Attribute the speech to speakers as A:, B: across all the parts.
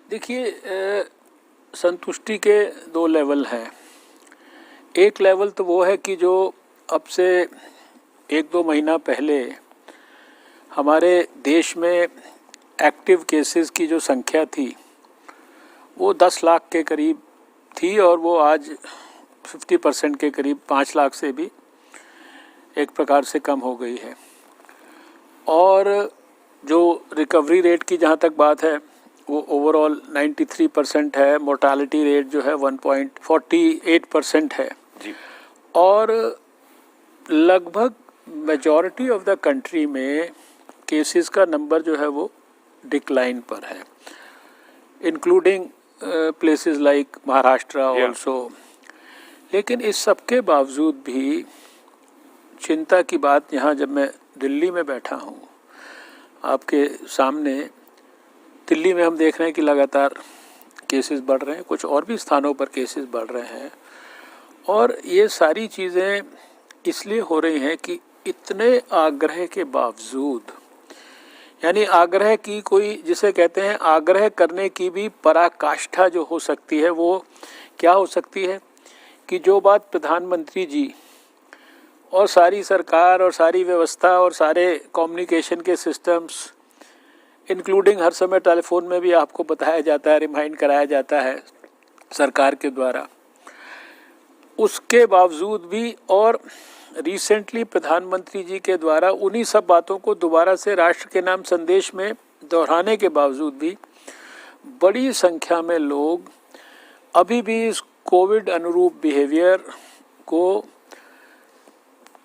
A: देखिए, संतुष्टि के दो लेवल हैं। एक लेवल तो वो है कि जो अब से 1-2 महीना पहले हमारे देश में एक्टिव केसेस की जो संख्या थी वो 10 लाख के करीब थी और वो आज 50% के करीब 5 लाख से भी एक प्रकार से कम हो गई है। और जो रिकवरी रेट की जहाँ तक बात है वो ओवरऑल 93% है। मोर्टालिटी रेट जो है 1.48% है
B: जी।
A: और लगभग मेजॉरिटी ऑफ द कंट्री में केसेस का नंबर जो है वो डिक्लाइन पर है, including places like Maharashtra also. लेकिन इस सब के बावजूद भी चिंता की बात, यहाँ जब मैं दिल्ली में बैठा हूँ आपके सामने, दिल्ली में हम देख रहे हैं कि लगातार केसेस बढ़ रहे हैं, कुछ और भी स्थानों पर केसेस बढ़ रहे हैं। और ये सारी चीज़ें इसलिए हो रही हैं कि इतने आग्रह के बावजूद, यानी आग्रह की कोई, जिसे कहते हैं आग्रह करने की भी पराकाष्ठा जो हो सकती है वो क्या हो सकती है कि जो बात प्रधानमंत्री जी और सारी सरकार और सारी व्यवस्था और सारे कम्युनिकेशन के सिस्टम्स, इंक्लूडिंग हर समय टेलीफोन में भी आपको बताया जाता है, रिमाइंड कराया जाता है सरकार के द्वारा, उसके बावजूद भी और रिसेंटली प्रधानमंत्री जी के द्वारा उन्हीं सब बातों को दोबारा से राष्ट्र के नाम संदेश में दोहराने के बावजूद भी बड़ी संख्या में लोग अभी भी इस कोविड अनुरूप बिहेवियर को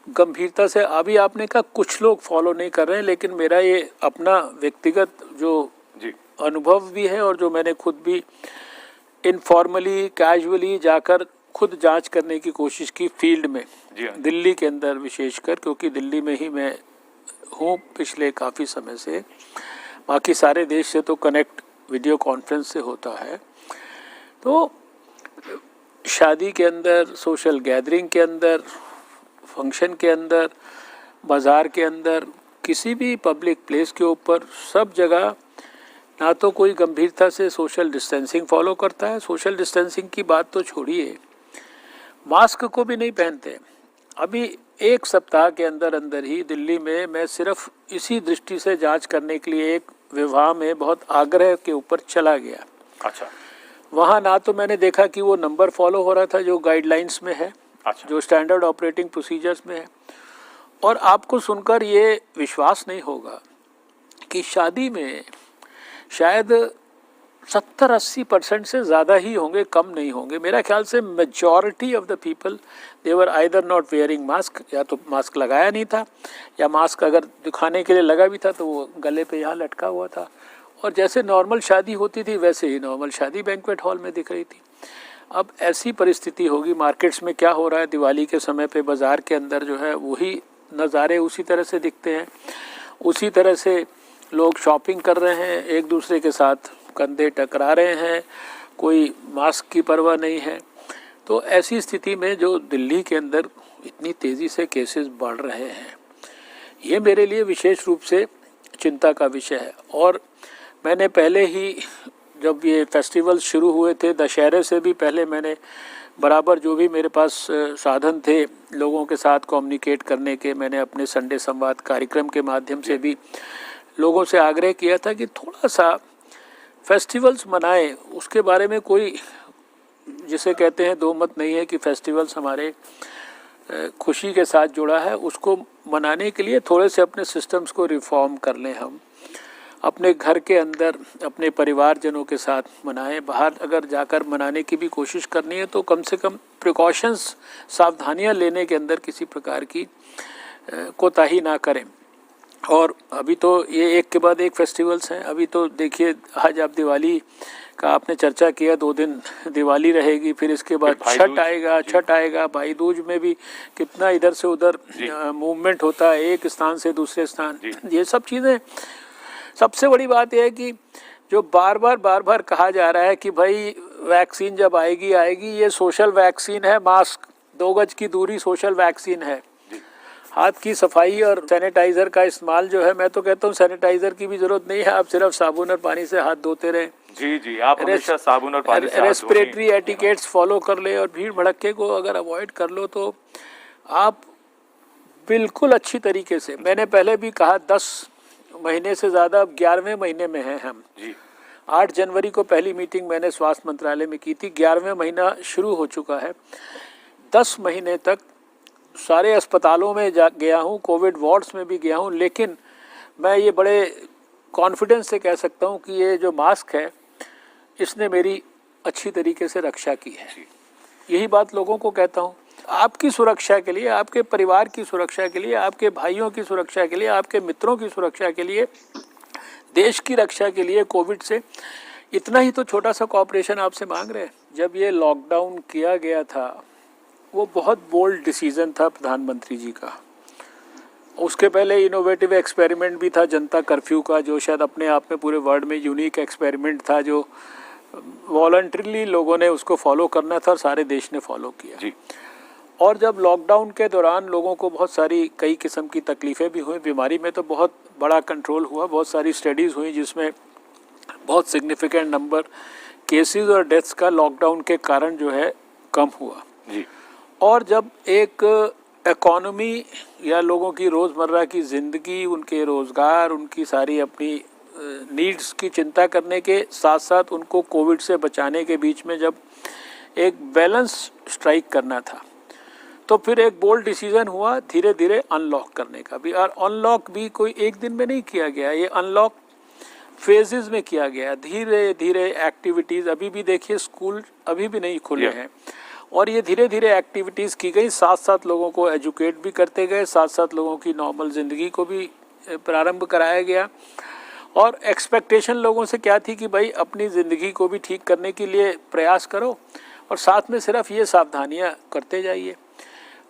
A: गंभीरता से, अभी आपने कहा कुछ लोग फॉलो नहीं कर रहे हैं, लेकिन मेरा ये अपना व्यक्तिगत जो अनुभव भी है और जो मैंने खुद भी इनफॉर्मली कैजुअली जाकर खुद जांच करने की कोशिश की फील्ड में, दिल्ली के अंदर विशेषकर, क्योंकि दिल्ली में ही मैं हूँ पिछले काफ़ी समय से, बाकी सारे देश से तो कनेक्ट वीडियो कॉन्फ्रेंस से होता है। तो शादी के अंदर, सोशल गैदरिंग के अंदर, फंक्शन के अंदर, बाज़ार के अंदर, किसी भी पब्लिक प्लेस के ऊपर, सब जगह ना तो कोई गंभीरता से सोशल डिस्टेंसिंग फॉलो करता है। सोशल डिस्टेंसिंग की बात तो छोड़िए, मास्क को भी नहीं पहनते। अभी 1 सप्ताह के अंदर अंदर ही दिल्ली में मैं सिर्फ इसी दृष्टि से जांच करने के लिए एक विवाह में बहुत आग्रह के ऊपर चला गया।
B: अच्छा।
A: वहाँ ना तो मैंने देखा कि वो नंबर फॉलो हो रहा था जो गाइडलाइंस में है,
B: अच्छा, जो
A: स्टैंडर्ड ऑपरेटिंग प्रोसीजर्स में है। और आपको सुनकर ये विश्वास नहीं होगा कि शादी में शायद 70-80% से ज़्यादा ही होंगे, कम नहीं होंगे। मेरा ख्याल से majority of the people they were either not wearing mask, या तो मास्क लगाया नहीं था, या मास्क अगर दिखाने के लिए लगा भी था तो वो गले पे यहाँ लटका हुआ था। और जैसे नॉर्मल शादी होती थी वैसे ही नॉर्मल शादी बैंक्वेट हॉल में दिख रही थी। अब ऐसी परिस्थिति होगी, मार्केट्स में क्या हो रहा है दिवाली के समय पे, बाज़ार के अंदर जो है वही नज़ारे उसी तरह से दिखते हैं, उसी तरह से लोग शॉपिंग कर रहे हैं, एक दूसरे के साथ कंधे टकरा रहे हैं, कोई मास्क की परवाह नहीं है। तो ऐसी स्थिति में जो दिल्ली के अंदर इतनी तेज़ी से केसेस बढ़ रहे हैं, ये मेरे लिए विशेष रूप से चिंता का विषय है। और मैंने पहले ही, जब ये फेस्टिवल शुरू हुए थे, दशहरे से भी पहले, मैंने बराबर जो भी मेरे पास साधन थे लोगों के साथ कम्युनिकेट करने के, मैंने अपने संडे संवाद कार्यक्रम के माध्यम से भी लोगों से आग्रह किया था कि थोड़ा सा फेस्टिवल्स मनाएं। उसके बारे में कोई, जिसे कहते हैं दो मत नहीं है कि फेस्टिवल्स हमारे खुशी के साथ जुड़ा है, उसको मनाने के लिए थोड़े से अपने सिस्टम्स को रिफॉर्म कर लें। हम अपने घर के अंदर अपने परिवारजनों के साथ मनाएं। बाहर अगर जाकर मनाने की भी कोशिश करनी है तो कम से कम प्रिकॉशंस, सावधानियां लेने के अंदर किसी प्रकार की कोताही ना करें। और अभी तो ये एक के बाद एक फेस्टिवल्स हैं। अभी तो देखिए, आज आप दिवाली का आपने चर्चा किया, 2 दिन दिवाली रहेगी, फिर इसके बाद छठ आएगा, भाई दूज में भी कितना इधर से उधर मूवमेंट होता है, एक स्थान से दूसरे स्थान। ये सब चीज़ें, सबसे बड़ी बात यह है कि जो बार बार कहा जा रहा है कि भाई वैक्सीन जब आएगी, ये सोशल वैक्सीन है, मास्क, 2 गज की दूरी सोशल वैक्सीन है। हाथ की सफाई और सैनिटाइज़र का इस्तेमाल जो है, मैं तो कहता हूँ सैनिटाइज़र की भी ज़रूरत नहीं है, आप सिर्फ साबुन और पानी से हाथ धोते रहें।
B: जी, आप हमेशा साबुन और पानी से हाथ
A: रेस्पिरेटरी एटिकेट्स फॉलो कर ले और भीड़ भड़क्के को अगर अवॉइड कर लो तो आप बिल्कुल अच्छी तरीके से, मैंने पहले भी कहा 10 महीने से ज़्यादा, 11वें महीने में हैं हम
B: जी।
A: 8 जनवरी को पहली मीटिंग मैंने स्वास्थ्य मंत्रालय में की थी, 11वें महीना शुरू हो चुका है। 10 महीने तक सारे अस्पतालों में गया हूँ, कोविड वार्ड्स में भी गया हूँ, लेकिन मैं ये बड़े कॉन्फिडेंस से कह सकता हूँ कि ये जो मास्क है इसने मेरी अच्छी तरीके से रक्षा की है। यही बात लोगों को कहता हूँ, आपकी सुरक्षा के लिए, आपके परिवार की सुरक्षा के लिए, आपके भाइयों की सुरक्षा के लिए, आपके मित्रों की सुरक्षा के लिए, देश की रक्षा के लिए, कोविड से इतना ही तो छोटा सा कॉपरेशन आपसे मांग रहे हैं। जब ये लॉकडाउन किया गया था वो बहुत बोल्ड डिसीजन था प्रधानमंत्री जी का। उसके पहले इनोवेटिव एक्सपेरिमेंट भी था जनता कर्फ्यू का, जो शायद अपने आप में पूरे वर्ल्ड में यूनिक एक्सपेरिमेंट था, जो वॉलंटरीली लोगों ने उसको फॉलो करना था और सारे देश ने फॉलो किया जी। और जब लॉकडाउन के दौरान लोगों को बहुत सारी कई किस्म की तकलीफ़ें भी हुई, बीमारी में तो बहुत बड़ा कंट्रोल हुआ, बहुत सारी स्टडीज़ हुई जिसमें बहुत सिग्निफिकेंट नंबर केसेस और डेथ्स का लॉकडाउन के कारण जो है कम हुआ जी। और जब एक इकॉनमी या लोगों की रोज़मर्रा की ज़िंदगी, उनके रोज़गार, उनकी सारी अपनी नीड्स की चिंता करने के साथ साथ उनको कोविड से बचाने के बीच में जब एक बैलेंस स्ट्राइक करना था, तो फिर एक बोल्ड डिसीजन हुआ धीरे धीरे अनलॉक करने का भी। और अनलॉक भी कोई एक दिन में नहीं किया गया, ये अनलॉक फेजेस में किया गया, धीरे धीरे एक्टिविटीज़। अभी भी देखिए स्कूल अभी भी नहीं खुले हैं और ये धीरे धीरे एक्टिविटीज़ की गई, साथ साथ लोगों को एजुकेट भी करते गए, साथ साथ लोगों की नॉर्मल ज़िंदगी को भी प्रारंभ कराया गया। और एक्सपेक्टेशन लोगों से क्या थी कि भाई अपनी ज़िंदगी को भी ठीक करने के लिए प्रयास करो और साथ में सिर्फ ये सावधानियां करते जाइए।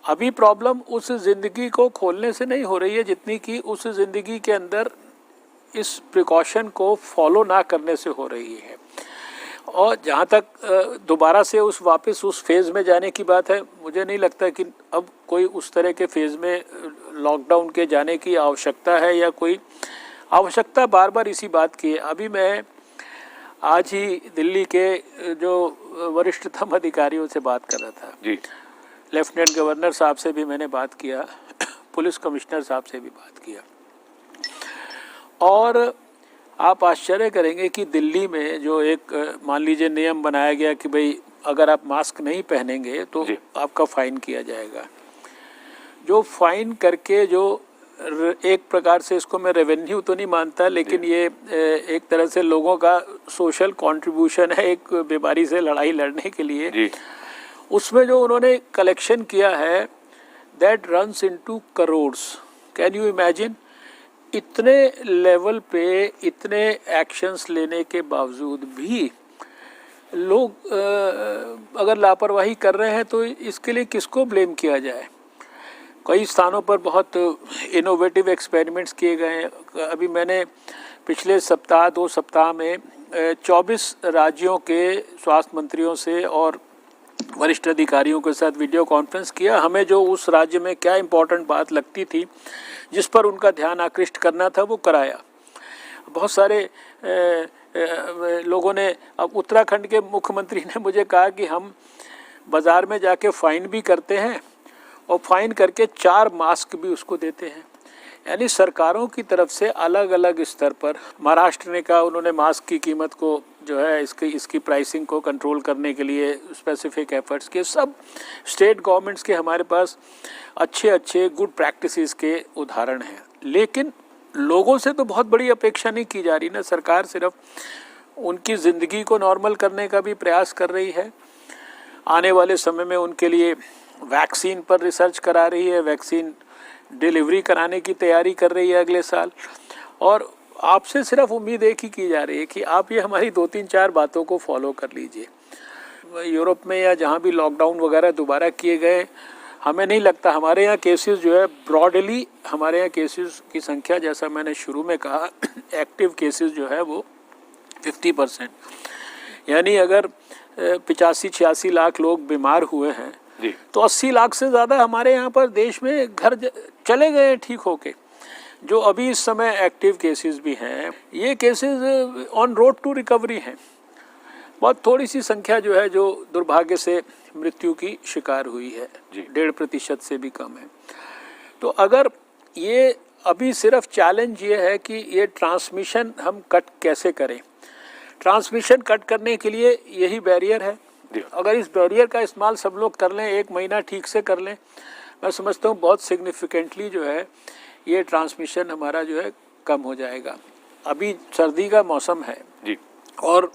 A: अभी प्रॉब्लम उस ज़िंदगी को खोलने से नहीं हो रही है जितनी कि उस ज़िंदगी के अंदर इस प्रिकॉशन को फॉलो ना करने से हो रही है। और जहाँ तक दोबारा से वापस उस फेज़ में जाने की बात है, मुझे नहीं लगता कि अब कोई उस तरह के फेज़ में लॉकडाउन के जाने की आवश्यकता है या कोई आवश्यकता बार बार इसी बात की है। अभी मैं आज ही दिल्ली के जो वरिष्ठतम अधिकारियों से बात कर रहा था जी। लेफ्टिनेंट गवर्नर साहब से भी मैंने बात किया, पुलिस कमिश्नर साहब से भी बात किया, और आप आश्चर्य करेंगे कि दिल्ली में जो एक मान लीजिए नियम बनाया गया कि भाई अगर आप मास्क नहीं पहनेंगे तो आपका फ़ाइन किया जाएगा। जो फ़ाइन करके जो एक प्रकार से इसको मैं रेवेन्यू तो नहीं मानता, लेकिन ये एक तरह से लोगों का सोशल कंट्रीब्यूशन है एक बीमारी से लड़ाई लड़ने के लिए। उसमें जो उन्होंने कलेक्शन किया है that runs into crores. Can you imagine? इतने लेवल पे इतने एक्शंस लेने के बावजूद भी लोग अगर लापरवाही कर रहे हैं तो इसके लिए किसको ब्लेम किया जाए? कई स्थानों पर बहुत इनोवेटिव एक्सपेरिमेंट्स किए गए हैं। अभी मैंने पिछले सप्ताह 2 सप्ताह में 24 राज्यों के स्वास्थ्य मंत्रियों से और वरिष्ठ अधिकारियों के साथ वीडियो कॉन्फ्रेंस किया। हमें जो उस राज्य में क्या इम्पोर्टेंट बात लगती थी जिस पर उनका ध्यान आकृष्ट करना था वो कराया। बहुत सारे लोगों ने, अब उत्तराखंड के मुख्यमंत्री ने मुझे कहा कि हम बाज़ार में जाके फ़ाइन भी करते हैं और फ़ाइन करके 4 मास्क भी उसको देते हैं। यानी सरकारों की तरफ से अलग अलग स्तर पर, महाराष्ट्र ने कहा उन्होंने मास्क की कीमत को जो है इसकी प्राइसिंग को कंट्रोल करने के लिए स्पेसिफिक एफर्ट्स किए। सब स्टेट गवर्नमेंट्स के हमारे पास अच्छे गुड प्रैक्टिसेस के उदाहरण हैं, लेकिन लोगों से तो बहुत बड़ी अपेक्षा नहीं की जा रही ना। सरकार सिर्फ उनकी ज़िंदगी को नॉर्मल करने का भी प्रयास कर रही है। आने वाले समय में उनके लिए वैक्सीन पर रिसर्च करा रही है, वैक्सीन डिलीवरी कराने की तैयारी कर रही है अगले साल। और आपसे सिर्फ उम्मीद एक ही की जा रही है कि आप ये हमारी 2-3-4 बातों को फॉलो कर लीजिए। यूरोप में या जहाँ भी लॉकडाउन वगैरह दोबारा किए गए, हमें नहीं लगता हमारे यहाँ केसेस जो है ब्रॉडली, हमारे यहाँ केसेस की संख्या जैसा मैंने शुरू में कहा एक्टिव केसेस जो है वो 50%, यानी अगर 85-86 लाख लोग बीमार हुए हैं तो 80 लाख से ज़्यादा हमारे यहाँ पर देश में घर चले गए ठीक होके। जो अभी इस समय एक्टिव केसेस भी हैं, ये cases on road to recovery हैं। बहुत थोड़ी सी संख्या जो है जो दुर्भाग्य से मृत्यु की शिकार हुई है, 1.5% से भी कम है। तो अगर ये अभी सिर्फ चैलेंज ये है कि ये ट्रांसमिशन हम कट कैसे करें। ट्रांसमिशन कट करने के लिए यही बैरियर है। अगर इस बैरियर का इस्तेमाल सब लोग कर लें, 1 महीना ठीक से कर लें, मैं समझता हूँ बहुत सिग्निफिकेंटली जो है ये ट्रांसमिशन हमारा जो है कम हो जाएगा। अभी सर्दी का मौसम है
B: जी,
A: और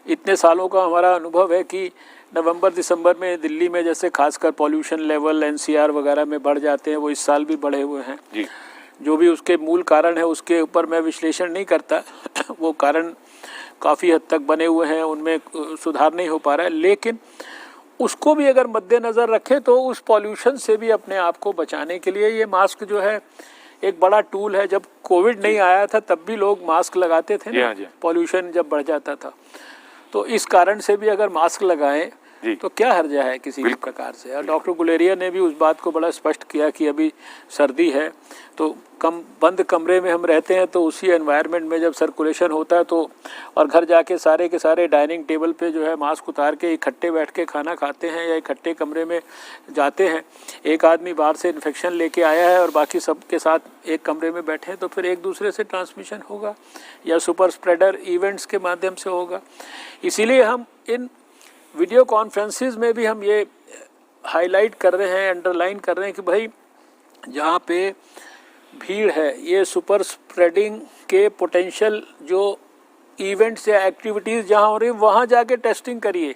A: इतने सालों का हमारा अनुभव है कि नवंबर दिसंबर में दिल्ली में जैसे खासकर पॉल्यूशन लेवल एनसीआर वगैरह में बढ़ जाते हैं, वो इस साल भी बढ़े हुए हैं
B: जी।
A: जो भी उसके मूल कारण है उसके ऊपर मैं विश्लेषण नहीं करता वो कारण काफ़ी हद तक बने हुए हैं, उनमें सुधार नहीं हो पा रहा है, लेकिन उसको भी अगर मद्देनज़र रखें तो उस पॉल्यूशन से भी अपने आप को बचाने के लिए ये मास्क जो है एक बड़ा टूल है। जब कोविड नहीं आया था तब भी लोग मास्क लगाते थे ना, पॉल्यूशन जब बढ़ जाता था। तो इस कारण से भी अगर मास्क लगाएं तो क्या हर्जा है किसी भी प्रकार से। और डॉक्टर गुलेरिया ने भी उस बात को बड़ा स्पष्ट किया कि अभी सर्दी है तो बंद कमरे में हम रहते हैं, तो उसी एनवायरनमेंट में जब सर्कुलेशन होता है तो और घर जाके सारे के सारे डाइनिंग टेबल पे जो है मास्क उतार के इकट्ठे बैठ के खाना खाते हैं या इकट्ठे कमरे में जाते हैं, एक आदमी बाहर से इन्फेक्शन लेके आया है और बाकी सबके साथ एक कमरे में बैठे हैं, तो फिर एक दूसरे से ट्रांसमिशन होगा या सुपर स्प्रेडर इवेंट्स के माध्यम से होगा। इसीलिए हम इन वीडियो कॉन्फ्रेंसेस में भी हम ये हाईलाइट कर रहे हैं, अंडरलाइन कर रहे हैं कि भाई जहाँ पे भीड़ है, ये सुपर स्प्रेडिंग के पोटेंशियल जो इवेंट्स या एक्टिविटीज़ जहाँ हो रही है वहाँ जाके टेस्टिंग करिए,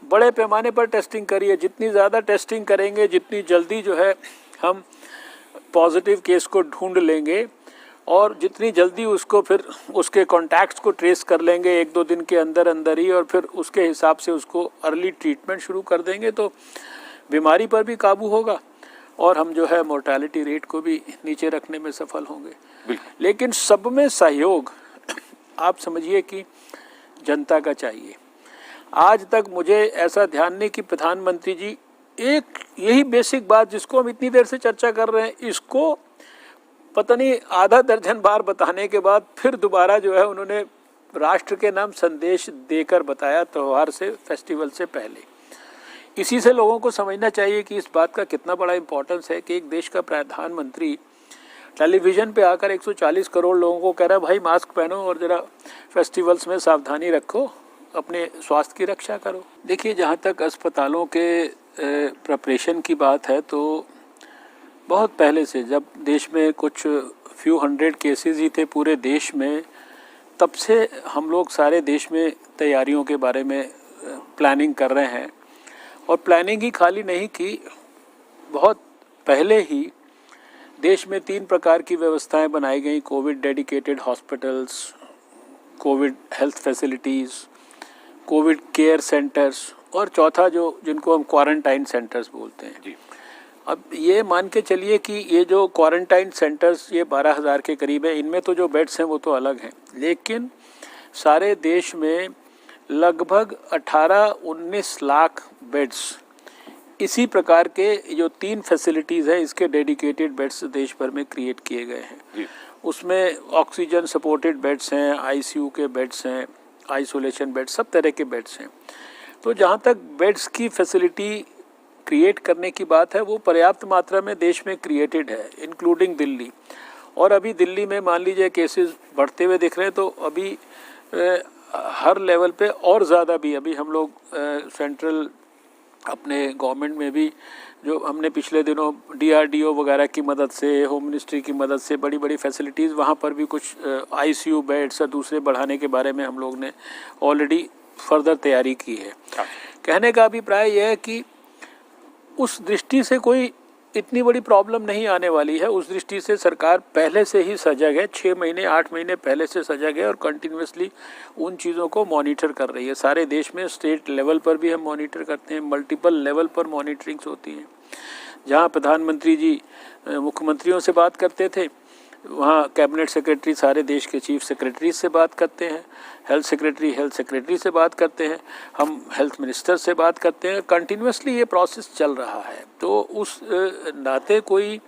A: बड़े पैमाने पर टेस्टिंग करिए। जितनी ज़्यादा टेस्टिंग करेंगे, जितनी जल्दी जो है हम पॉजिटिव केस को ढूंढ लेंगे और जितनी जल्दी उसको फिर उसके कॉन्टैक्ट्स को ट्रेस कर लेंगे 1-2 दिन के अंदर अंदर ही, और फिर उसके हिसाब से उसको अर्ली ट्रीटमेंट शुरू कर देंगे तो बीमारी पर भी काबू होगा और हम जो है मोर्टेलिटी रेट को भी नीचे रखने में सफल होंगे। लेकिन सब में सहयोग आप समझिए कि जनता का चाहिए। आज तक मुझे ऐसा ध्यान नहीं कि प्रधानमंत्री जी एक यही बेसिक बात जिसको हम इतनी देर से चर्चा कर रहे हैं, इसको पता नहीं आधा दर्जन बार बताने के बाद फिर दोबारा जो है उन्होंने राष्ट्र के नाम संदेश देकर बताया त्यौहार से, फेस्टिवल से पहले। इसी से लोगों को समझना चाहिए कि इस बात का कितना बड़ा इम्पोर्टेंस है कि एक देश का प्रधानमंत्री टेलीविज़न पे आकर 140 करोड़ लोगों को कह रहा है भाई मास्क पहनो और ज़रा फेस्टिवल्स में सावधानी रखो, अपने स्वास्थ्य की रक्षा करो। देखिए, जहाँ तक अस्पतालों के प्रिपरेशन की बात है तो बहुत पहले से, जब देश में कुछ फ्यू हंड्रेड केसेस ही थे पूरे देश में, तब से हम लोग सारे देश में तैयारियों के बारे में प्लानिंग कर रहे हैं। और प्लानिंग ही खाली नहीं की, बहुत पहले ही देश में 3 प्रकार की व्यवस्थाएं बनाई गई: Covid dedicated hospitals, Covid health facilities, Covid care centres और चौथा जिनको हम क्वारंटाइन सेंटर्स बोलते हैं। जी। अब ये मान के चलिए कि ये जो क्वारंटाइन सेंटर्स ये 12,000 के करीब है, इनमें तो जो बेड्स हैं वो तो अलग हैं, लेकिन सारे देश में लगभग 18-19 लाख बेड्स इसी प्रकार के जो 3 फैसिलिटीज़ हैं इसके डेडिकेटेड बेड्स देश भर में क्रिएट किए गए हैं। उसमें ऑक्सीजन सपोर्टेड बेड्स हैं, आईसीयू के बेड्स हैं, आइसोलेशन बेड्स, सब तरह के बेड्स हैं। तो जहाँ तक बेड्स की फैसिलिटी क्रिएट करने की बात है वो पर्याप्त मात्रा में देश में क्रिएटेड है, इंक्लूडिंग दिल्ली। और अभी दिल्ली में मान लीजिए केसेस बढ़ते हुए दिख रहे हैं, तो अभी हर लेवल पे और ज़्यादा भी अभी हम लोग सेंट्रल अपने गवर्नमेंट में भी जो हमने पिछले दिनों DRDO वगैरह की मदद से, होम मिनिस्ट्री की मदद से बड़ी बड़ी फैसिलिटीज़ वहाँ पर भी कुछ ICU बेड्स और दूसरे बढ़ाने के बारे में हम लोग ने ऑलरेडी फर्दर तैयारी की है। कहने का अभिप्राय यह है कि उस दृष्टि से कोई इतनी बड़ी प्रॉब्लम नहीं आने वाली है। उस दृष्टि से सरकार पहले से ही सजग है, 6 महीने 8 महीने पहले से सजग है और कंटिन्यूसली उन चीज़ों को मॉनिटर कर रही है। सारे देश में स्टेट लेवल पर भी हम मॉनिटर करते हैं, मल्टीपल लेवल पर मॉनिटरिंग्स होती हैं। जहाँ प्रधानमंत्री जी मुख्यमंत्रियों से बात करते थे, वहाँ कैबिनेट सेक्रेटरी सारे देश के चीफ सेक्रेटरी से बात करते हैं, हेल्थ सेक्रेटरी से बात करते हैं, हम हेल्थ मिनिस्टर से बात करते हैं। कंटिन्यूसली ये प्रोसेस चल रहा है। तो उस नाते कोई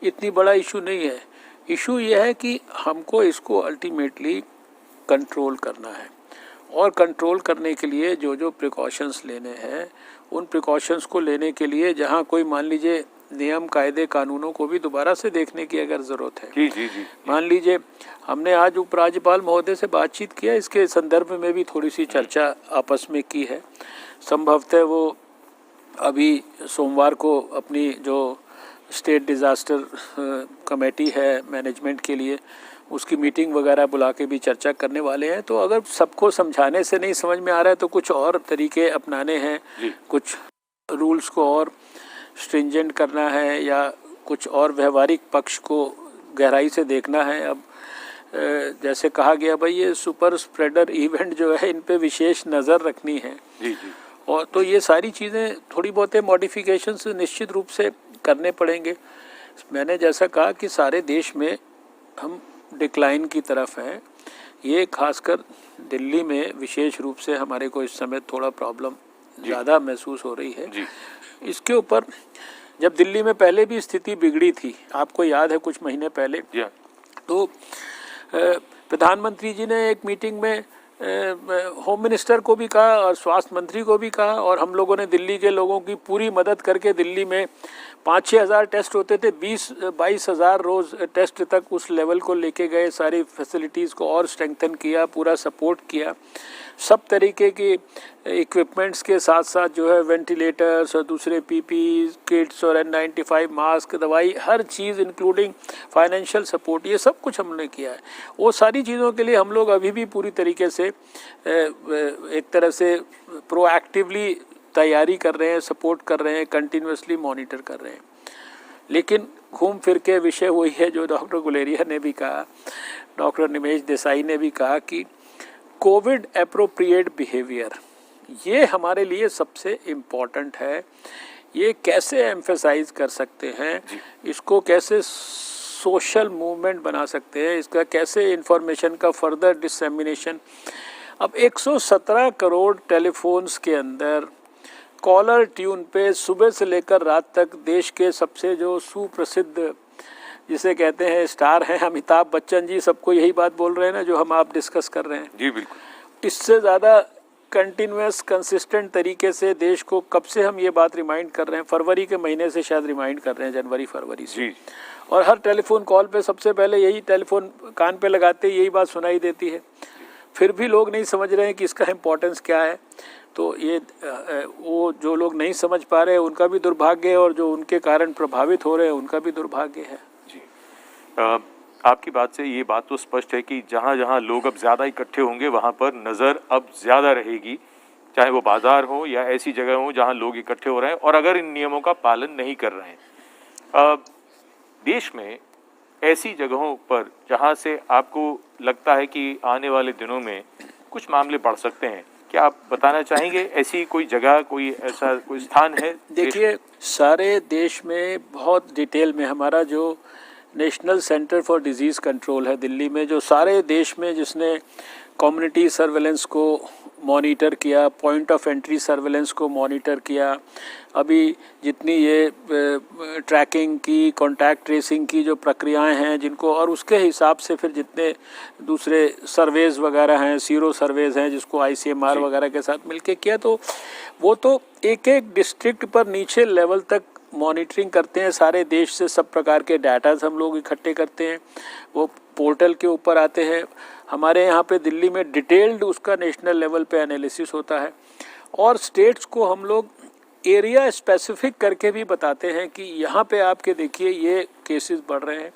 A: इतनी बड़ा इशू नहीं है। इशू ये है कि हमको इसको अल्टीमेटली कंट्रोल करना है, और कंट्रोल करने के लिए जो जो प्रिकॉशंस लेने हैं उन प्रिकॉशंस को लेने के लिए जहाँ कोई मान लीजिए नियम कायदे कानूनों को भी दोबारा से देखने की अगर ज़रूरत है।
B: जी।
A: मान लीजिए हमने आज उपराज्यपाल महोदय से बातचीत किया, इसके संदर्भ में भी थोड़ी सी चर्चा आपस में की है। संभवतः वो अभी सोमवार को अपनी जो स्टेट डिज़ास्टर कमेटी है मैनेजमेंट के लिए, उसकी मीटिंग वगैरह बुला के भी चर्चा करने वाले हैं। तो अगर सबको समझाने से नहीं समझ में आ रहा है तो कुछ और तरीके अपनाने हैं, कुछ रूल्स को और स्ट्रिंजेंट करना है, या कुछ और व्यवहारिक पक्ष को गहराई से देखना है। अब जैसे कहा गया भाई ये सुपर स्प्रेडर इवेंट जो है इन पे विशेष नज़र रखनी है। और तो ये सारी चीज़ें थोड़ी बहुत मॉडिफिकेशंस निश्चित रूप से करने पड़ेंगे। मैंने जैसा कहा कि सारे देश में हम डिक्लाइन की तरफ हैं, ये खासकर दिल्ली में विशेष रूप से हमारे को इस समय थोड़ा प्रॉब्लम ज़्यादा महसूस हो रही है। इसके ऊपर जब दिल्ली में पहले भी स्थिति बिगड़ी थी, आपको याद है कुछ महीने पहले, तो प्रधानमंत्री जी ने एक मीटिंग में होम मिनिस्टर को भी कहा और स्वास्थ्य मंत्री को भी कहा, और हम लोगों ने दिल्ली के लोगों की पूरी मदद करके दिल्ली में 5-6 हज़ार टेस्ट होते थे, 20-22 हज़ार रोज़ टेस्ट तक उस लेवल को लेके गए, सारी फैसिलिटीज़ को और स्ट्रेंथन किया, पूरा सपोर्ट किया। सब तरीके की इक्विपमेंट्स के साथ साथ जो है वेंटिलेटर्स और दूसरे पीपी किट्स और N95 मास्क, दवाई, हर चीज़ इंक्लूडिंग फाइनेंशियल सपोर्ट, ये सब कुछ हमने किया है। वो सारी चीज़ों के लिए हम लोग अभी भी पूरी तरीके से एक तरह से प्रोएक्टिवली तैयारी कर रहे हैं, सपोर्ट कर रहे हैं, कंटिन्यूसली मॉनिटर कर रहे हैं। लेकिन घूम फिर के विषय वही है जो डॉक्टर गुलेरिया ने भी कहा, डॉक्टर निमेश देसाई ने भी कहा कि कोविड एप्रोप्रिएट बिहेवियर ये हमारे लिए सबसे इम्पॉर्टेंट है। ये कैसे एम्फेसाइज कर सकते हैं, इसको कैसे सोशल मूवमेंट बना सकते हैं, इसका कैसे इंफॉर्मेशन का फर्दर डिसेमिनेशन। अब 117 करोड़ टेलीफोन्स के अंदर कॉलर ट्यून पे सुबह से लेकर रात तक देश के सबसे जो सुप्रसिद्ध जिसे कहते हैं स्टार हैं अमिताभ बच्चन जी, सबको यही बात बोल रहे हैं ना जो हम आप डिस्कस कर रहे हैं।
B: जी बिल्कुल।
A: इससे ज़्यादा कंटिन्यूस कंसिस्टेंट तरीके से देश को कब से हम ये बात रिमाइंड कर रहे हैं, फरवरी के महीने से शायद रिमाइंड कर रहे हैं, जनवरी फरवरी से
B: जी।
A: और हर टेलीफोन कॉल पे सबसे पहले यही टेलीफोन कान पे लगाते यही बात सुनाई देती है। फिर भी लोग नहीं समझ रहे हैं कि इसका इम्पोर्टेंस क्या है। तो ये वो जो लोग नहीं समझ पा रहे हैं उनका भी दुर्भाग्य है, और जो उनके कारण प्रभावित हो रहे हैं उनका भी दुर्भाग्य है।
B: जी आपकी बात से ये बात तो स्पष्ट है कि जहाँ जहाँ लोग अब ज़्यादा इकट्ठे होंगे वहाँ पर नज़र अब ज़्यादा रहेगी, चाहे वो बाज़ार हो या ऐसी जगह हो जहाँ लोग इकट्ठे हो रहे हैं और अगर इन नियमों का पालन नहीं कर रहे हैं। देश में ऐसी जगहों पर जहाँ से आपको लगता है कि आने वाले दिनों में कुछ मामले बढ़ सकते हैं, क्या आप बताना चाहेंगे ऐसी कोई जगह, कोई ऐसा कोई स्थान है?
A: देखिए सारे देश में बहुत डिटेल में हमारा जो national centre for disease control है दिल्ली में, जो सारे देश में जिसने कम्युनिटी सर्वेलेंस को मॉनिटर किया, पॉइंट ऑफ एंट्री सर्वेलेंस को मॉनिटर किया, अभी जितनी ये ट्रैकिंग की, कॉन्टैक्ट ट्रेसिंग की जो प्रक्रियाएं हैं जिनको, और उसके हिसाब से फिर जितने दूसरे सर्वेज वगैरह हैं, सीरो सर्वेज हैं जिसको ICMR वगैरह के साथ मिलके किया, तो वो तो एक एक डिस्ट्रिक्ट पर नीचे लेवल तक मॉनिटरिंग करते हैं। सारे देश से सब प्रकार के डाटाज हम लोग इकट्ठे करते हैं, वो पोर्टल के ऊपर आते हैं। हमारे यहाँ पे दिल्ली में डिटेल्ड उसका नेशनल लेवल पे एनालिसिस होता है, और स्टेट्स को हम लोग एरिया स्पेसिफिक करके भी बताते हैं कि यहाँ पे आपके देखिए ये केसेस बढ़ रहे हैं,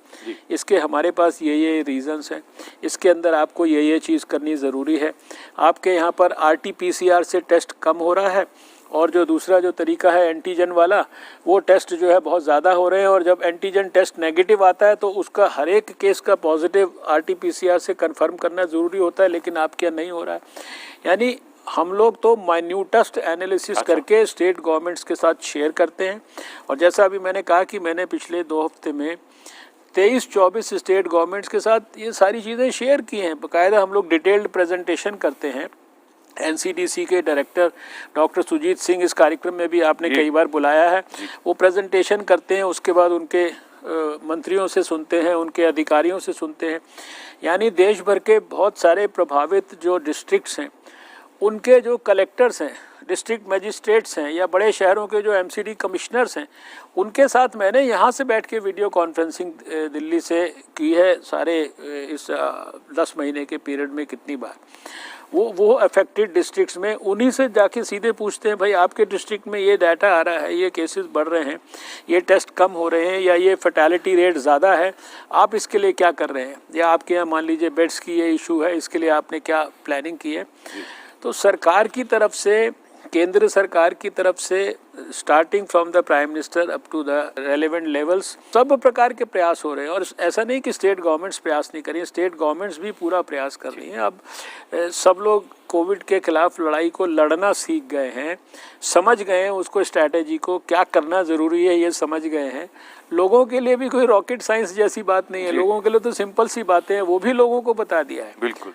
A: इसके हमारे पास ये रीजंस हैं, इसके अंदर आपको ये चीज़ करनी ज़रूरी है। आपके यहाँ पर RT-PCR से टेस्ट कम हो रहा है, और जो दूसरा जो तरीका है एंटीजन वाला, वो टेस्ट जो है बहुत ज़्यादा हो रहे हैं, और जब एंटीजन टेस्ट नेगेटिव आता है तो उसका हर एक केस का पॉजिटिव RT-PCR से कंफर्म करना ज़रूरी होता है, लेकिन आपके यहाँ नहीं हो रहा है। यानी हम लोग तो माइन्यूटेस्ट एनालिसिस करके स्टेट गवर्नमेंट्स के साथ शेयर करते हैं, और जैसा अभी मैंने कहा कि मैंने पिछले 2 हफ्ते में 23-24 स्टेट गवर्नमेंट्स के साथ ये सारी चीज़ें शेयर की हैं। बाकायदा हम लोग डिटेल्ड प्रेजेंटेशन करते हैं। NCDC के डायरेक्टर डॉक्टर सुजीत सिंह इस कार्यक्रम में भी आपने कई बार बुलाया है, वो प्रेजेंटेशन करते हैं, उसके बाद उनके मंत्रियों से सुनते हैं, उनके अधिकारियों से सुनते हैं। यानी देश भर के बहुत सारे प्रभावित जो डिस्ट्रिक्ट्स हैं, उनके जो कलेक्टर्स हैं, डिस्ट्रिक्ट मजिस्ट्रेट्स हैं, या बड़े शहरों के जो एमसीडी कमिश्नर्स हैं, उनके साथ मैंने यहाँ से बैठ के वीडियो कॉन्फ्रेंसिंग दिल्ली से की है सारे इस 10 महीने के पीरियड में कितनी बार। वो अफेक्टेड डिस्ट्रिक्ट्स में उन्हीं से जाके सीधे पूछते हैं, भाई आपके डिस्ट्रिक्ट में ये डाटा आ रहा है, ये केसेस बढ़ रहे हैं, ये टेस्ट कम हो रहे हैं, या ये फर्टेलिटी रेट ज़्यादा है, आप इसके लिए क्या कर रहे हैं, या आपके यहाँ मान लीजिए बेड्स की ये इशू है, इसके लिए आपने क्या प्लानिंग की है। तो सरकार की तरफ से, केंद्र सरकार की तरफ से, starting from the prime minister up to the relevant levels, सब प्रकार के प्रयास हो रहे हैं। और ऐसा नहीं कि स्टेट गवर्नमेंट्स प्रयास नहीं कर रही हैं, स्टेट गवर्नमेंट्स भी पूरा प्रयास कर रही हैं। अब सब लोग कोविड के खिलाफ लड़ाई को लड़ना सीख गए हैं, समझ गए हैं उसको, स्ट्रैटेजी को क्या करना ज़रूरी है ये समझ गए हैं। लोगों के लिए भी कोई रॉकेट साइंस जैसी बात नहीं है, लोगों के लिए तो सिंपल सी बातें हैं, वो भी लोगों को बता दिया है।
B: बिल्कुल।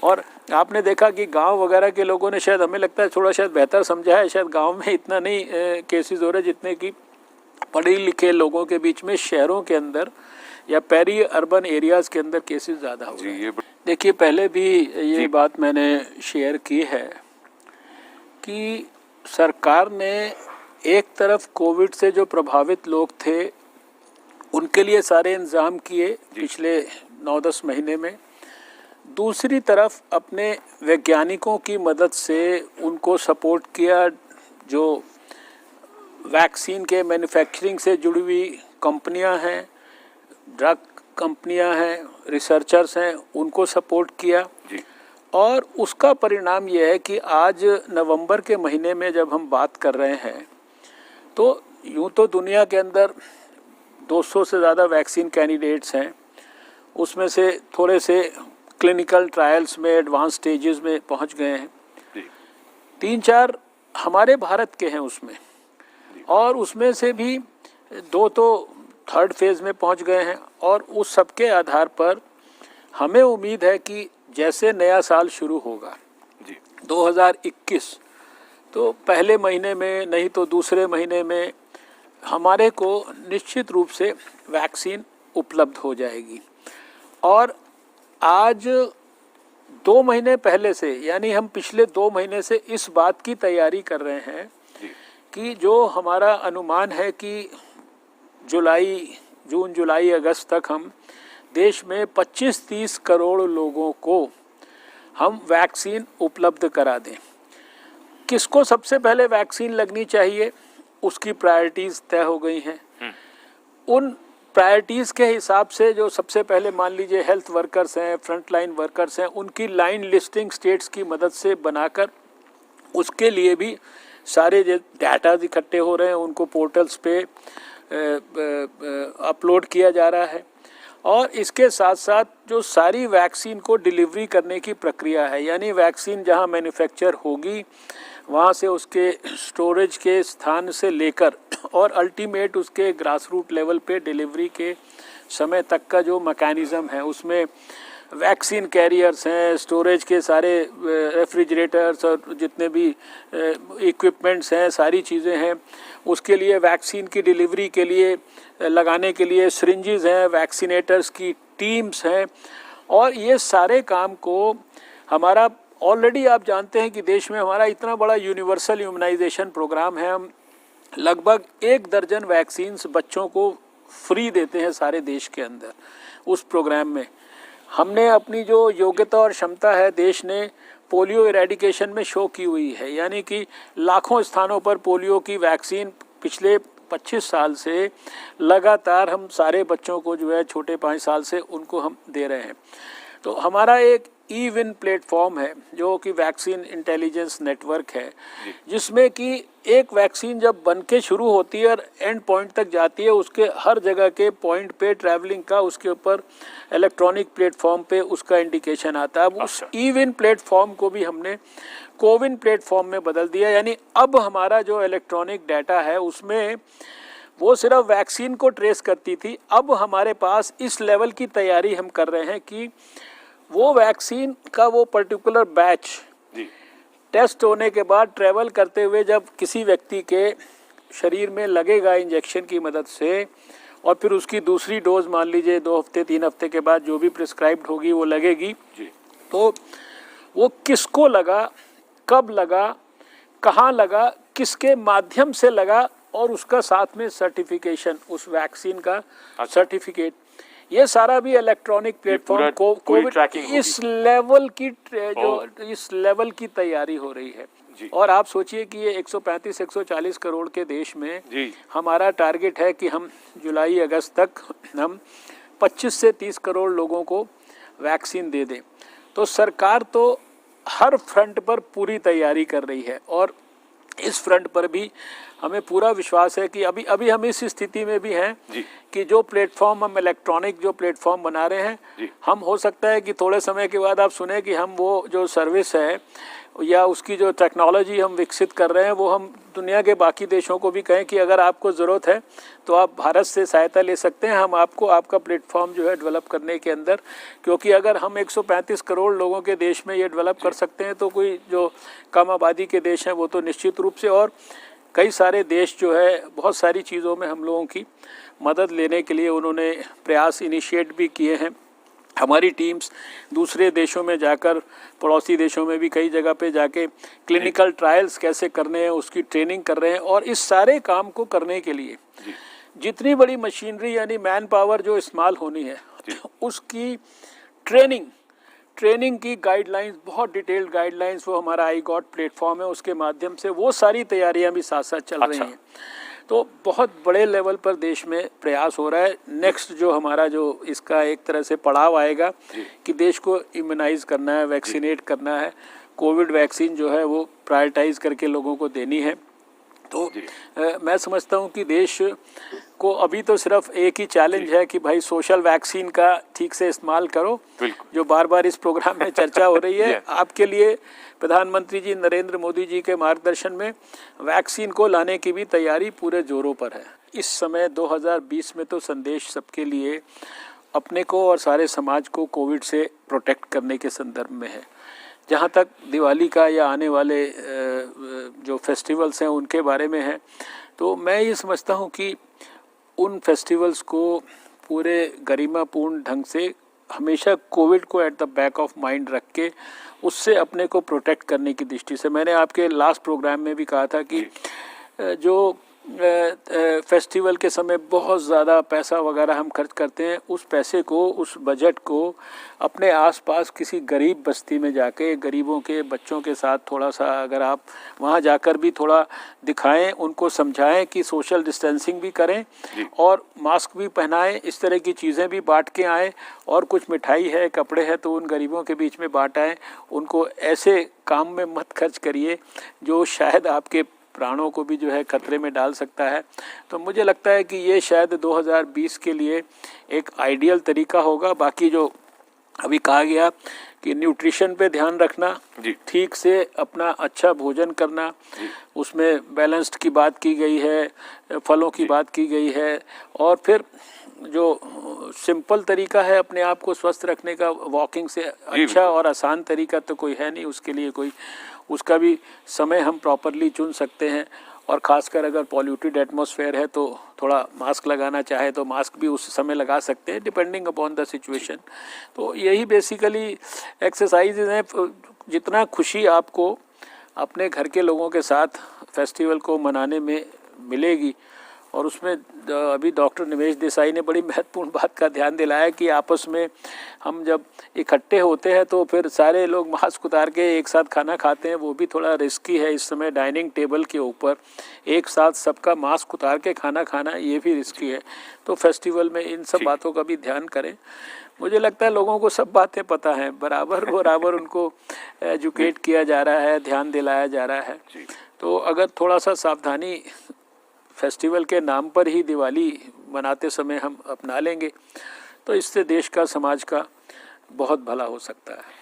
A: और आपने देखा कि गांव वगैरह के लोगों ने, शायद हमें लगता है थोड़ा शायद बेहतर समझा है, शायद गांव में इतना नहीं केसेस हो रहे जितने कि पढ़े लिखे लोगों के बीच में, शहरों के अंदर या पेरी अर्बन एरियाज़ के अंदर केसेस ज़्यादा हो रहे हैं। देखिए, पहले भी ये बात मैंने शेयर की है कि सरकार ने एक तरफ कोविड से जो प्रभावित लोग थे उनके लिए सारे इंतजाम किए पिछले 9-10 महीने में, दूसरी तरफ अपने वैज्ञानिकों की मदद से उनको सपोर्ट किया। जो वैक्सीन के मैन्युफैक्चरिंग से जुड़ी हुई कंपनियां हैं, ड्रग कंपनियां हैं, रिसर्चर्स हैं, उनको सपोर्ट किया जी। और उसका परिणाम यह है कि आज नवंबर के महीने में जब हम बात कर रहे हैं, तो यूँ तो दुनिया के अंदर 200 से ज़्यादा वैक्सीन कैंडिडेट्स हैं, उसमें से थोड़े से क्लिनिकल ट्रायल्स में एडवांस स्टेजेस में पहुंच गए हैं, 3-4 हमारे भारत के हैं उसमें, और उसमें से भी 2 तो थर्ड फेज में पहुंच गए हैं। और उस सब के आधार पर हमें उम्मीद है कि जैसे नया साल शुरू होगा 2021, तो पहले महीने में नहीं तो दूसरे महीने में हमारे को निश्चित रूप से वैक्सीन उपलब्ध हो जाएगी। और आज 2 महीने पहले से, यानी हम पिछले 2 महीने से इस बात की तैयारी कर रहे हैं कि जो हमारा अनुमान है कि जून जुलाई अगस्त तक हम देश में 25-30 करोड़ लोगों को हम वैक्सीन उपलब्ध करा दें। किसको सबसे पहले वैक्सीन लगनी चाहिए, उसकी प्रायोरिटीज़ तय हो गई हैं। उन प्रायोरिटीज़ के हिसाब से जो सबसे पहले मान लीजिए हेल्थ वर्कर्स हैं, फ्रंट लाइन वर्कर्स हैं, उनकी लाइन लिस्टिंग स्टेट्स की मदद से बनाकर उसके लिए भी सारे जो डाटा इकट्ठे हो रहे हैं उनको पोर्टल्स पे अपलोड किया जा रहा है। और इसके साथ साथ जो सारी वैक्सीन को डिलीवरी करने की प्रक्रिया है, यानी वैक्सीन जहां मैन्युफैक्चर होगी वहां से उसके स्टोरेज के स्थान से लेकर और अल्टीमेट उसके ग्रास रूट लेवल पे डिलीवरी के समय तक का जो मैकेनिज़्म है, उसमें वैक्सीन कैरियर्स हैं, स्टोरेज के सारे रेफ्रिजरेटर्स और जितने भी इक्विपमेंट्स हैं, सारी चीज़ें हैं। उसके लिए वैक्सीन की डिलीवरी के लिए लगाने के लिए सिरिंजेस हैं, वैक्सीनेटर्स की टीम्स हैं। और ये सारे काम को हमारा ऑलरेडी आप जानते हैं कि देश में हमारा इतना बड़ा यूनिवर्सल इम्यूनाइजेशन प्रोग्राम है। हम लगभग 1 दर्जन वैक्सीन्स बच्चों को फ्री देते हैं सारे देश के अंदर। उस प्रोग्राम में हमने अपनी जो योग्यता और क्षमता है, देश ने पोलियो इरेडिकेशन में शो की हुई है, यानी कि लाखों स्थानों पर पोलियो की वैक्सीन पिछले 25 साल से लगातार हम सारे बच्चों को जो है छोटे 5 साल से उनको हम दे रहे हैं। तो हमारा एक ई-विन प्लेटफॉर्म है जो कि वैक्सीन इंटेलिजेंस नेटवर्क है, जिसमें कि एक वैक्सीन जब बन के शुरू होती है और एंड पॉइंट तक जाती है, उसके हर जगह के पॉइंट पे ट्रैवलिंग का उसके ऊपर इलेक्ट्रॉनिक प्लेटफॉर्म पे उसका इंडिकेशन आता है। अब उस ई-विन प्लेटफॉर्म को भी हमने कोविन प्लेटफॉर्म में बदल दिया, यानी अब हमारा जो इलेक्ट्रॉनिक डाटा है उसमें वो सिर्फ वैक्सीन को ट्रेस करती थी। अब हमारे पास इस लेवल की तैयारी हम कर रहे हैं कि वो वैक्सीन का वो पर्टिकुलर बैच टेस्ट होने के बाद ट्रैवल करते हुए जब किसी व्यक्ति के शरीर में लगेगा इंजेक्शन की मदद से, और फिर उसकी दूसरी डोज मान लीजिए 2 हफ्ते 3 हफ्ते के बाद जो भी प्रिस्क्राइब्ड होगी वो लगेगी।
B: जी।
A: तो वो किसको लगा, कब लगा, कहाँ लगा, किसके माध्यम से लगा, और उसका साथ में सर्टिफिकेशन, उस वैक्सीन का सर्टिफिकेट, ये सारा भी इलेक्ट्रॉनिक प्लेटफॉर्म को कोविड इस लेवल की तैयारी हो रही है। और आप सोचिए कि ये 135-140 करोड़ के देश में हमारा टारगेट है कि हम जुलाई अगस्त तक हम 25 से 30 करोड़ लोगों को वैक्सीन दे दें। तो सरकार तो हर फ्रंट पर पूरी तैयारी कर रही है, और इस फ्रंट पर भी हमें पूरा विश्वास है कि अभी हम इस स्थिति में भी हैं कि जो प्लेटफॉर्म हम इलेक्ट्रॉनिक जो प्लेटफॉर्म बना रहे हैं, हम हो सकता है कि थोड़े समय के बाद आप सुने कि हम वो जो सर्विस है या उसकी जो टेक्नोलॉजी हम विकसित कर रहे हैं वो हम दुनिया के बाकी देशों को भी कहें कि अगर आपको ज़रूरत है तो आप भारत से सहायता ले सकते हैं, हम आपको आपका प्लेटफॉर्म जो है डेवलप करने के अंदर, क्योंकि अगर हम 135 करोड़ लोगों के देश में ये डेवलप कर सकते हैं तो कोई जो कम आबादी के देश हैं वो तो निश्चित रूप से, और कई सारे देश जो है बहुत सारी चीज़ों में हम लोगों की मदद लेने के लिए उन्होंने प्रयास इनिशिएट भी किए हैं। हमारी टीम्स दूसरे देशों में जाकर, पड़ोसी देशों में भी कई जगह पे जाके क्लिनिकल ट्रायल्स कैसे करने हैं उसकी ट्रेनिंग कर रहे हैं, और इस सारे काम को करने के लिए जितनी बड़ी मशीनरी यानी मैन पावर जो इस्तेमाल होनी है उसकी ट्रेनिंग की गाइडलाइंस, बहुत डिटेल्ड गाइडलाइंस, वो हमारा आई गॉट प्लेटफॉर्म है, उसके माध्यम से वो सारी तैयारियां भी साथ साथ चल रही हैं। तो बहुत बड़े लेवल पर देश में प्रयास हो रहा है। नेक्स्ट जो हमारा जो इसका एक तरह से पड़ाव आएगा कि देश को इम्यूनाइज करना है, वैक्सीनेट करना है, कोविड वैक्सीन जो है वो प्रायोरिटाइज करके लोगों को देनी है। तो मैं समझता हूँ कि देश को अभी तो सिर्फ एक ही चैलेंज है कि भाई सोशल वैक्सीन का ठीक से इस्तेमाल करो, जो बार बार इस प्रोग्राम में चर्चा हो रही है। आपके लिए प्रधानमंत्री जी नरेंद्र मोदी जी के मार्गदर्शन में वैक्सीन को लाने की भी तैयारी पूरे जोरों पर है। इस समय 2020 में तो संदेश सबके लिए अपने को और सारे समाज को कोविड से प्रोटेक्ट करने के संदर्भ में है। जहाँ तक दिवाली का या आने वाले जो फेस्टिवल्स हैं उनके बारे में है, तो मैं ये समझता हूँ कि उन फेस्टिवल्स को पूरे गरिमापूर्ण ढंग से हमेशा कोविड को at the back of mind रख के उससे अपने को प्रोटेक्ट करने की दृष्टि से, मैंने आपके लास्ट प्रोग्राम में भी कहा था कि जो फेस्टिवल के समय बहुत ज़्यादा पैसा वगैरह हम खर्च करते हैं, उस पैसे को, उस बजट को अपने आसपास किसी गरीब बस्ती में जाके गरीबों के बच्चों के साथ थोड़ा सा अगर आप वहाँ जाकर भी थोड़ा दिखाएं, उनको समझाएं कि सोशल डिस्टेंसिंग भी करें और मास्क भी पहनाएं, इस तरह की चीज़ें भी बांट के आएँ, और कुछ मिठाई है, कपड़े हैं तो उन गरीबों के बीच में बांट आएँ। उनको ऐसे काम में मत खर्च करिए जो शायद आपके प्राणों को भी जो है खतरे में डाल सकता है। तो मुझे लगता है कि ये शायद 2020 के लिए एक आइडियल तरीका होगा। बाकी जो अभी कहा गया कि न्यूट्रिशन पे ध्यान रखना, ठीक से अपना अच्छा भोजन करना, उसमें बैलेंस्ड की बात की गई है, फलों की बात की गई है, और फिर जो सिंपल तरीका है अपने आप को स्वस्थ रखने का, वॉकिंग से अच्छा और आसान तरीका तो कोई है नहीं, उसके लिए कोई उसका भी समय हम प्रॉपरली चुन सकते हैं। और ख़ासकर अगर पॉल्यूटेड एटमॉस्फेयर है तो थोड़ा मास्क लगाना चाहे तो मास्क भी उस समय लगा सकते हैं डिपेंडिंग अपॉन द सिचुएशन। तो यही बेसिकली एक्सरसाइजेज हैं। जितना खुशी आपको अपने घर के लोगों के साथ फेस्टिवल को मनाने में मिलेगी, और उसमें अभी डॉक्टर निमेश देसाई ने बड़ी महत्वपूर्ण बात का ध्यान दिलाया कि आपस में हम जब इकट्ठे होते हैं तो फिर सारे लोग मास्क उतार के एक साथ खाना खाते हैं, वो भी थोड़ा रिस्की है। इस समय डाइनिंग टेबल के ऊपर एक साथ सबका मास्क उतार के खाना खाना ये भी रिस्की है। तो फेस्टिवल में इन सब बातों का भी ध्यान करें। मुझे लगता है लोगों को सब बातें पता हैं, बराबर उनको एजुकेट किया जा रहा है, ध्यान दिलाया जा रहा है। तो अगर थोड़ा सा सावधानी फेस्टिवल के नाम पर ही दिवाली मनाते समय हम अपना लेंगे तो इससे देश का, समाज का बहुत भला हो सकता है।